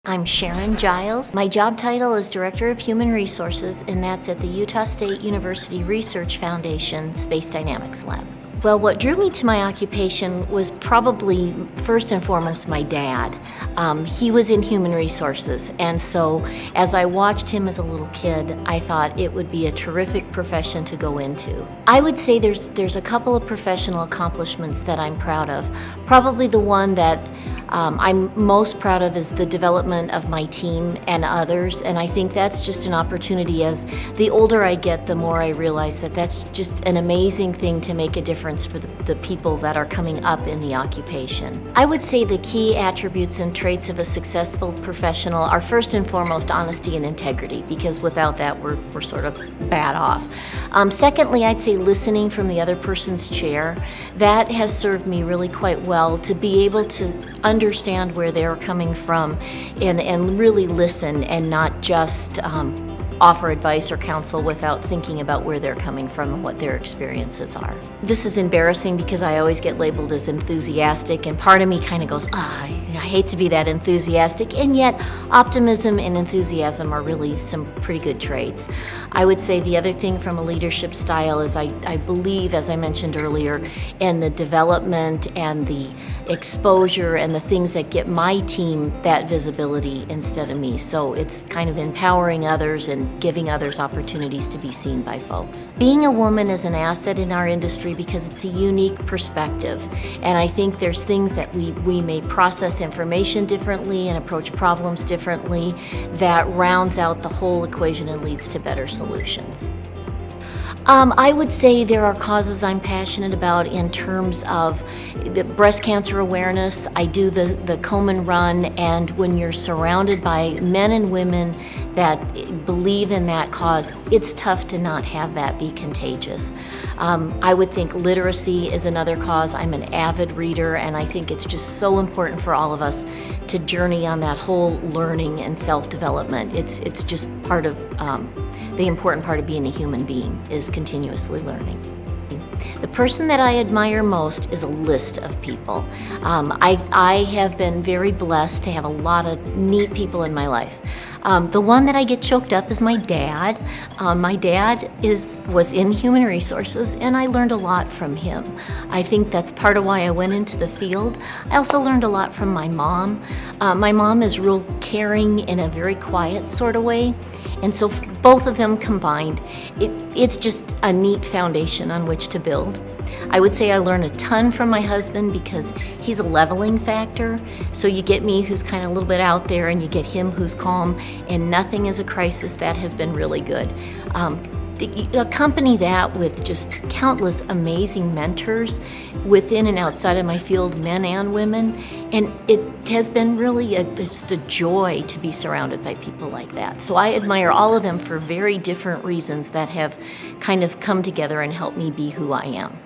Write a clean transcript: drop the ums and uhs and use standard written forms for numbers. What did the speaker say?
I'm Sharon Giles. My job title is Director of Human Resources, and that's at the Utah State University Research Foundation Space Dynamics Lab. Well, what drew me to my occupation was probably first and foremost my dad. He was in human resources, and so as I watched him as a little kid, I thought it would be a terrific profession to go into. I would say there's a couple of professional accomplishments that I'm proud of. Probably the one that I'm most proud of is the development of my team and others, and I think that's just an opportunity. As the older I get, the more I realize that that's just an amazing thing to make a difference for the people that are coming up in the occupation. I would say the key attributes and traits of a successful professional are first and foremost honesty and integrity, because without that we're sort of bad off. Secondly, I'd say listening from the other person's chair. That has served me really quite well to be able to understand where they're coming from and really listen and not just offer advice or counsel without thinking about where they're coming from and what their experiences are. This is embarrassing because I always get labeled as enthusiastic, and part of me kind of goes, I hate to be that enthusiastic, and yet optimism and enthusiasm are really some pretty good traits. I would say the other thing from a leadership style is I believe, as I mentioned earlier, in the development and the exposure and the things that get my team that visibility instead of me. So it's kind of empowering others and giving others opportunities to be seen by folks. Being a woman is an asset in our industry because it's a unique perspective, and I think there's things that we may process information differently and approach problems differently that rounds out the whole equation and leads to better solutions. I would say there are causes I'm passionate about in terms of the breast cancer awareness. I do the Komen Run, and when you're surrounded by men and women that believe in that cause, it's tough to not have that be contagious. I would think literacy is another cause. I'm an avid reader, and I think it's just so important for all of us to journey on that whole learning and self-development. It's just part of the important part of being a human being is continuously learning. The person that I admire most is a list of people. I have been very blessed to have a lot of neat people in my life. The one that I get choked up is my dad. My dad was in human resources, and I learned a lot from him. I think that's part of why I went into the field. I also learned a lot from my mom. My mom is real caring in a very quiet sort of way, and so both of them combined, it's just a neat foundation on which to build. I would say I learn a ton from my husband because he's a leveling factor. So you get me who's kind of a little bit out there, and you get him who's calm, and nothing is a crisis. That has been really good. Accompany that with just countless amazing mentors within and outside of my field, men and women, and it has been really just a joy to be surrounded by people like that. So I admire all of them for very different reasons that have kind of come together and helped me be who I am.